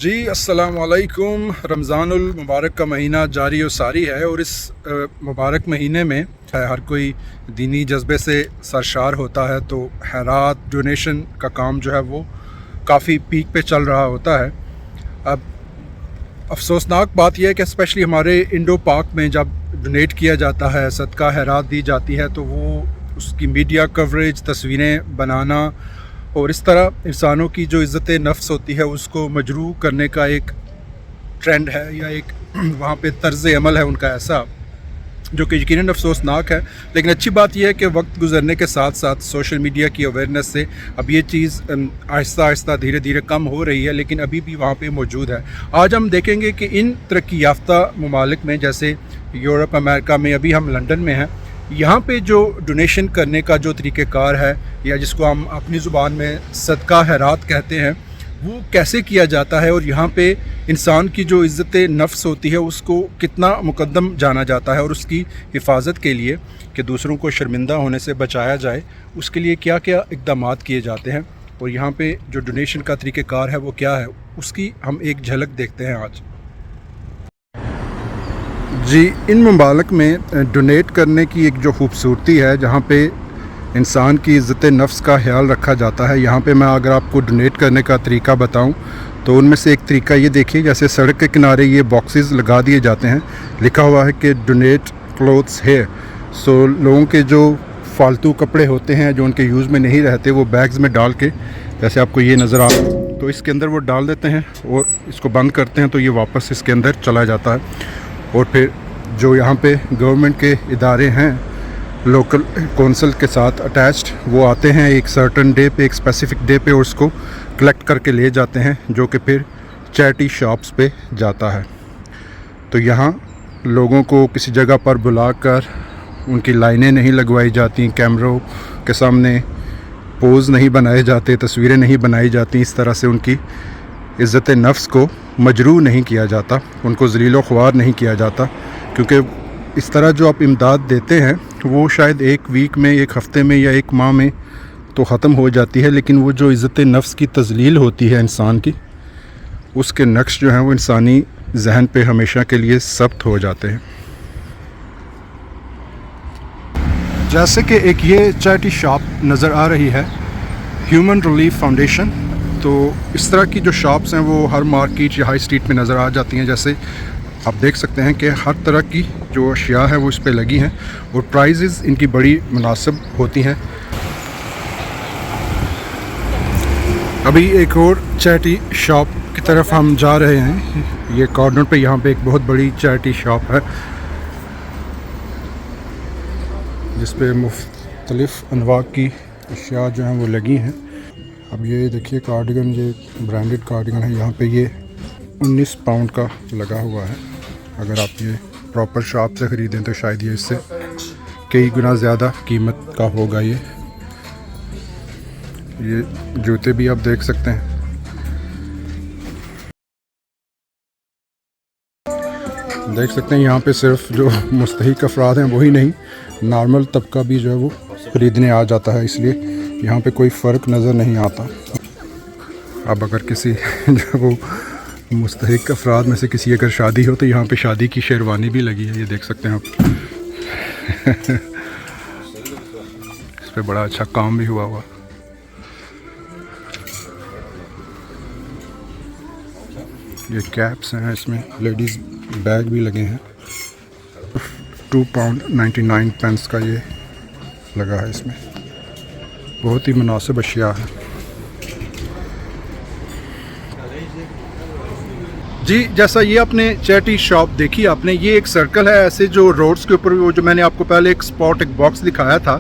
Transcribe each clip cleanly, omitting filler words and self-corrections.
جی السلام علیکم۔ رمضان المبارک کا مہینہ جاری و ساری ہے اور اس مبارک مہینے میں ہر کوئی دینی جذبے سے سرشار ہوتا ہے، تو خیرات ڈونیشن کا کام جو ہے وہ کافی پیک پہ چل رہا ہوتا ہے۔ اب افسوسناک بات یہ ہے کہ اسپیشلی ہمارے انڈو پاک میں جب ڈونیٹ کیا جاتا ہے، صدقہ خیرات دی جاتی ہے، تو وہ اس کی میڈیا کوریج، تصویریں بنانا اور اس طرح انسانوں کی جو عزت نفس ہوتی ہے اس کو مجروح کرنے کا ایک ٹرینڈ ہے، یا ایک وہاں پہ طرز عمل ہے ان کا ایسا، جو کہ یقیناً افسوسناک ہے۔ لیکن اچھی بات یہ ہے کہ وقت گزرنے کے ساتھ ساتھ سوشل میڈیا کی اویئرنیس سے اب یہ چیز آہستہ آہستہ دھیرے دھیرے کم ہو رہی ہے، لیکن ابھی بھی وہاں پہ موجود ہے۔ آج ہم دیکھیں گے کہ ان ترقی یافتہ ممالک میں، جیسے یورپ، امریکہ میں، ابھی ہم لنڈن میں ہیں، یہاں پہ جو ڈونیشن کرنے کا جو طریقہ کار ہے، یا جس کو ہم اپنی زبان میں صدقہ خیرات کہتے ہیں، وہ کیسے کیا جاتا ہے، اور یہاں پہ انسان کی جو عزت نفس ہوتی ہے اس کو کتنا مقدم جانا جاتا ہے، اور اس کی حفاظت کے لیے کہ دوسروں کو شرمندہ ہونے سے بچایا جائے، اس کے لیے کیا کیا اقدامات کیے جاتے ہیں، اور یہاں پہ جو ڈونیشن کا طریقہ کار ہے وہ کیا ہے، اس کی ہم ایک جھلک دیکھتے ہیں آج۔ جی، ان ممالک میں ڈونیٹ کرنے کی ایک جو خوبصورتی ہے، جہاں پہ انسان کی عزت نفس کا خیال رکھا جاتا ہے، یہاں پہ میں اگر آپ کو ڈونیٹ کرنے کا طریقہ بتاؤں تو ان میں سے ایک طریقہ یہ دیکھیے، جیسے سڑک کے کنارے یہ باکسز لگا دیے جاتے ہیں، لکھا ہوا ہے کہ ڈونیٹ کلوتھس ہیئر۔ سو لوگوں کے جو فالتو کپڑے ہوتے ہیں جو ان کے یوز میں نہیں رہتے، وہ بیگز میں ڈال کے، جیسے آپ کو یہ نظر آ رہا ہے، تو اس کے اندر وہ ڈال دیتے ہیں اور اس کو بند کرتے ہیں، تو یہ واپس اس کے اندر چلا جاتا ہے۔ اور پھر جو یہاں پہ گورنمنٹ کے ادارے ہیں لوکل کونسل کے ساتھ اٹیچڈ، وہ آتے ہیں ایک سرٹن ڈے پہ، ایک اسپیسیفک ڈے پہ، اور اس کو کلیکٹ کر کے لے جاتے ہیں، جو کہ پھر چیریٹی شاپس پہ جاتا ہے۔ تو یہاں لوگوں کو کسی جگہ پر بلا کر ان کی لائنیں نہیں لگوائی جاتی، کیمروں کے سامنے پوز نہیں بنائے جاتے، تصویریں نہیں بنائی جاتی، اس طرح سے ان کی عزت نفس کو مجروح نہیں کیا جاتا، ان کو ذلیل و خوار نہیں کیا جاتا، کیونکہ اس طرح جو آپ امداد دیتے ہیں وہ شاید ایک ویک میں، ایک ہفتے میں، یا ایک ماہ میں تو ختم ہو جاتی ہے، لیکن وہ جو عزت نفس کی تذلیل ہوتی ہے انسان کی، اس کے نقش جو ہیں وہ انسانی ذہن پہ ہمیشہ کے لیے ثبت ہو جاتے ہیں۔ جیسے کہ ایک یہ چیریٹی شاپ نظر آ رہی ہے، ہیومن ریلیف فاؤنڈیشن، تو اس طرح کی جو شاپس ہیں وہ ہر مارکیٹ یا ہائی اسٹریٹ میں نظر آ جاتی ہیں۔ جیسے آپ دیکھ سکتے ہیں کہ ہر طرح کی جو اشیاء ہیں وہ اس پہ لگی ہیں، اور پرائزز ان کی بڑی مناسب ہوتی ہیں۔ ابھی ایک اور چیریٹی شاپ کی طرف ہم جا رہے ہیں، یہ کارنر پہ یہاں پہ ایک بہت بڑی چیریٹی شاپ ہے، جس پہ مختلف انواع کی اشیاء جو ہیں وہ لگی ہیں۔ اب یہ دیکھیے کارڈیگن، یہ برانڈڈ کارڈیگن ہے، یہاں پہ یہ 19 پاؤنڈ کا لگا ہوا ہے۔ اگر آپ یہ پراپر شاپ سے خریدیں تو شاید یہ اس سے کئی گنا زیادہ قیمت کا ہوگا۔ یہ جوتے بھی آپ دیکھ سکتے ہیں۔ دیکھ سکتے ہیں یہاں پہ صرف جو مستحق افراد ہیں وہی نہیں، نارمل طبقہ بھی جو ہے وہ خریدنے آ جاتا ہے، اس لیے یہاں پہ کوئی فرق نظر نہیں آتا۔ اب اگر کسی جو وہ مستحق افراد میں سے کسی اگر شادی ہو تو یہاں پہ شادی کی شیروانی بھی لگی ہے، یہ دیکھ سکتے ہیں آپ۔ اس پہ بڑا اچھا کام بھی ہوا۔ یہ کیپس ہیں، اس میں لیڈیز بیگ بھی لگے ہیں۔ 2 پاؤنڈ 99 پینس کا یہ لگا ہے، اس میں بہت ہی مناسب اشیاء ہے۔ جی، جیسا یہ اپنے چیریٹی شاپ دیکھی آپ نے، یہ ایک سرکل ہے، ایسے جو روڈز کے اوپر، وہ جو میں نے آپ کو پہلے ایک اسپاٹ، ایک باکس دکھایا تھا،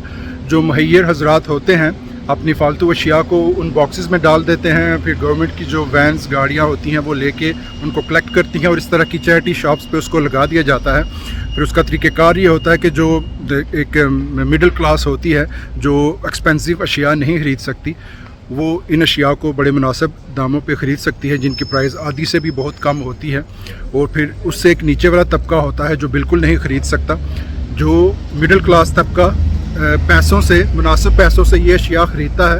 جو مہیر حضرات ہوتے ہیں اپنی فالتو اشیاء کو ان باکسز میں ڈال دیتے ہیں، پھر گورنمنٹ کی جو وینز، گاڑیاں ہوتی ہیں وہ لے کے ان کو کلیکٹ کرتی ہیں، اور اس طرح کی چیریٹی شاپس پہ اس کو لگا دیا جاتا ہے۔ پھر اس کا طریقہ کار یہ ہوتا ہے کہ جو ایک مڈل کلاس ہوتی ہے جو ایکسپینسو اشیاء نہیں خرید سکتی، وہ ان اشیاء کو بڑے مناسب داموں پہ خرید سکتی ہے، جن کی پرائز آدھی سے بھی بہت کم ہوتی ہے۔ اور پھر اس سے ایک نیچے والا طبقہ ہوتا ہے جو بالکل نہیں خرید سکتا، جو مڈل کلاس طبقہ پیسوں سے، مناسب پیسوں سے یہ اشیاء خریدتا ہے،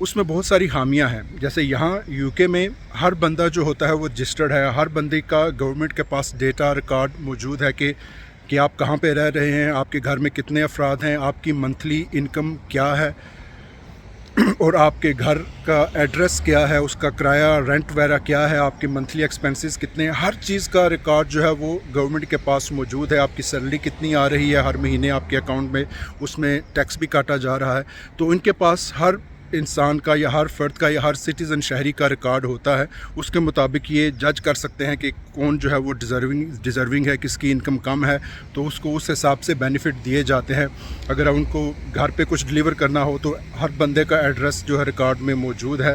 اس میں بہت ساری خامیاں ہیں. جیسے یہاں UK میں ہر بندہ جو ہوتا ہے وہ رجسٹرڈ ہے, ہر بندے کا گورنمنٹ کے پاس ڈیٹا ریکارڈ موجود ہے کہ آپ کہاں پہ رہ رہے ہیں, آپ کے گھر میں کتنے افراد ہیں, آپ کی منتھلی انکم کیا ہے, اور آپ کے گھر کا ایڈریس کیا ہے, اس کا کرایہ رینٹ وغیرہ کیا ہے, آپ کے منتھلی ایکسپنسز کتنے ہیں. ہر چیز کا ریکارڈ جو ہے وہ گورنمنٹ کے پاس موجود ہے. آپ کی سیلری کتنی آ رہی ہے ہر مہینے آپ کے اکاؤنٹ میں, اس میں ٹیکس بھی کاٹا جا رہا ہے. تو ان کے پاس ہر انسان کا یا ہر فرد کا یا ہر سٹیزن شہری کا ریکارڈ ہوتا ہے. اس کے مطابق یہ جج کر سکتے ہیں کہ کون جو ہے وہ ڈیزرونگ ہے, کس کی انکم کم ہے, تو اس کو اس حساب سے بینیفٹ دیے جاتے ہیں. اگر ان کو گھر پہ کچھ ڈیلیور کرنا ہو تو ہر بندے کا ایڈریس جو ہے ریکارڈ میں موجود ہے.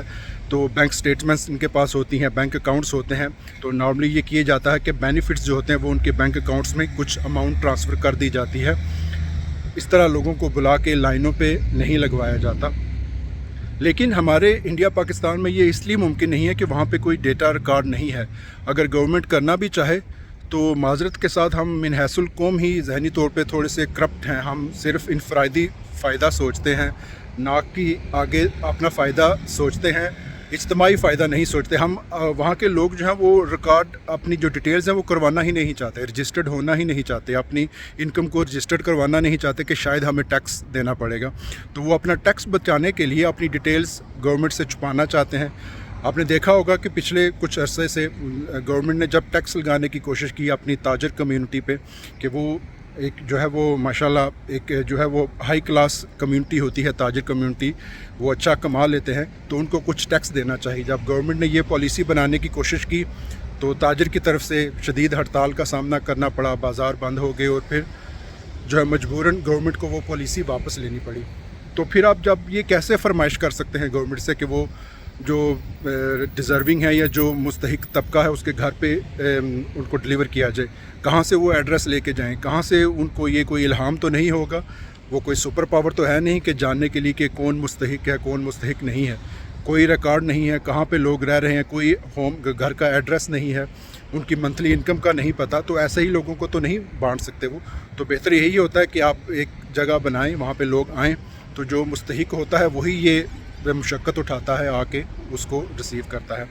تو بینک سٹیٹمنٹس ان کے پاس ہوتی ہیں, بینک اکاؤنٹس ہوتے ہیں. تو نارملی یہ کیا جاتا ہے کہ بینیفٹس جو ہوتے ہیں وہ ان کے بینک اکاؤنٹس میں کچھ اماؤنٹ ٹرانسفر کر دی جاتی ہے. اس طرح لوگوں کو بلا کے لائنوں پہ نہیں لگوایا جاتا. لیکن ہمارے انڈیا پاکستان میں یہ اس لیے ممکن نہیں ہے کہ وہاں پہ کوئی ڈیٹا ریکارڈ نہیں ہے. اگر گورنمنٹ کرنا بھی چاہے تو معذرت کے ساتھ ہم من حیث القوم ہی ذہنی طور پہ تھوڑے سے کرپٹ ہیں. ہم صرف انفرادی فائدہ سوچتے ہیں, نہ کہ آگے اپنا فائدہ سوچتے ہیں, اجتماعی فائدہ نہیں سوچتے. ہم وہاں کے لوگ جو ہیں وہ ریکارڈ اپنی جو ڈیٹیلز ہیں وہ کروانا ہی نہیں چاہتے, رجسٹرڈ ہونا ہی نہیں چاہتے, اپنی انکم کو رجسٹرڈ کروانا نہیں چاہتے کہ شاید ہمیں ٹیکس دینا پڑے گا. تو وہ اپنا ٹیکس بچانے کے لیے اپنی ڈیٹیلز گورنمنٹ سے چھپانا چاہتے ہیں. آپ نے دیکھا ہوگا کہ پچھلے کچھ عرصے سے گورنمنٹ نے جب ٹیکس لگانے کی کوشش کی اپنی تاجر کمیونٹی پہ, کہ وہ ایک جو ہے وہ ماشاءاللہ ایک جو ہے وہ ہائی کلاس کمیونٹی ہوتی ہے, تاجر کمیونٹی, وہ اچھا کما لیتے ہیں, تو ان کو کچھ ٹیکس دینا چاہیے. جب گورنمنٹ نے یہ پالیسی بنانے کی کوشش کی تو تاجر کی طرف سے شدید ہڑتال کا سامنا کرنا پڑا, بازار بند ہو گئے, اور پھر جو ہے مجبوراً گورنمنٹ کو وہ پالیسی واپس لینی پڑی. تو پھر آپ جب یہ کیسے فرمائش کر سکتے ہیں گورنمنٹ سے کہ وہ جو ڈیزرونگ ہے یا جو مستحق طبقہ ہے اس کے گھر پہ ان کو ڈیلیور کیا جائے, کہاں سے وہ ایڈریس لے کے جائیں, کہاں سے ان کو یہ کوئی الہام تو نہیں ہوگا, وہ کوئی سپر پاور تو ہے نہیں کہ جاننے کے لیے کہ کون مستحق ہے کون مستحق نہیں ہے. کوئی ریکارڈ نہیں ہے کہاں پہ لوگ رہ رہے ہیں, کوئی گھر کا ایڈریس نہیں ہے, ان کی منتھلی انکم کا نہیں پتہ. تو ایسے ہی لوگوں کو تو نہیں بانٹ سکتے وہ. تو بہتر یہی ہوتا ہے کہ آپ ایک جگہ بنائیں, وہاں پہ لوگ آئیں, تو جو مستحق ہوتا ہے وہی یہ مشقت اٹھاتا ہے, آ کے اس کو ریسیو کرتا ہے.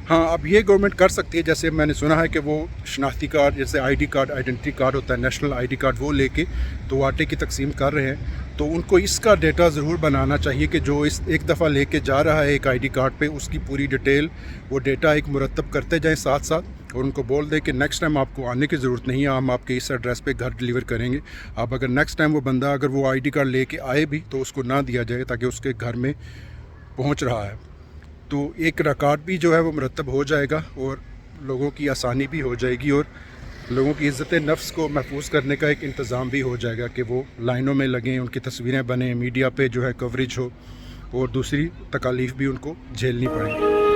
ہاں, اب یہ گورنمنٹ کر سکتی ہے, جیسے میں نے سنا ہے کہ وہ شناختی کارڈ, جیسے ID کارڈ, آئیڈینٹی کارڈ ہوتا ہے, نیشنل ID کارڈ, وہ لے کے تو آٹے کی تقسیم کر رہے ہیں. تو ان کو اس کا ڈیٹا ضرور بنانا چاہیے کہ جو اس ایک دفعہ لے کے جا رہا ہے ایک ID کارڈ پہ, اس کی پوری ڈیٹیل وہ ڈیٹا ایک مرتب کرتے جائیں ساتھ ساتھ, اور ان کو بول دیں کہ نیکسٹ ٹائم آپ کو آنے کی ضرورت نہیں ہے, ہم آپ کے اس ایڈریس پہ گھر ڈیلیور کریں گے. آپ اگر نیکسٹ ٹائم وہ بندہ اگر وہ ID کارڈ لے کے آئے بھی تو اس کو نہ دیا جائے, تاکہ اس کے گھر میں پہنچ رہا ہے. تو ایک ریکارڈ بھی جو ہے وہ مرتب ہو جائے گا, اور لوگوں کی آسانی بھی ہو جائے گی, اور لوگوں کی عزت نفس کو محفوظ کرنے کا ایک انتظام بھی ہو جائے گا کہ وہ لائنوں میں لگیں, ان کی تصویریں بنیں, میڈیا پہ جو ہے کوریج ہو, اور دوسری تکالیف بھی ان کو جھیلنی پڑیں.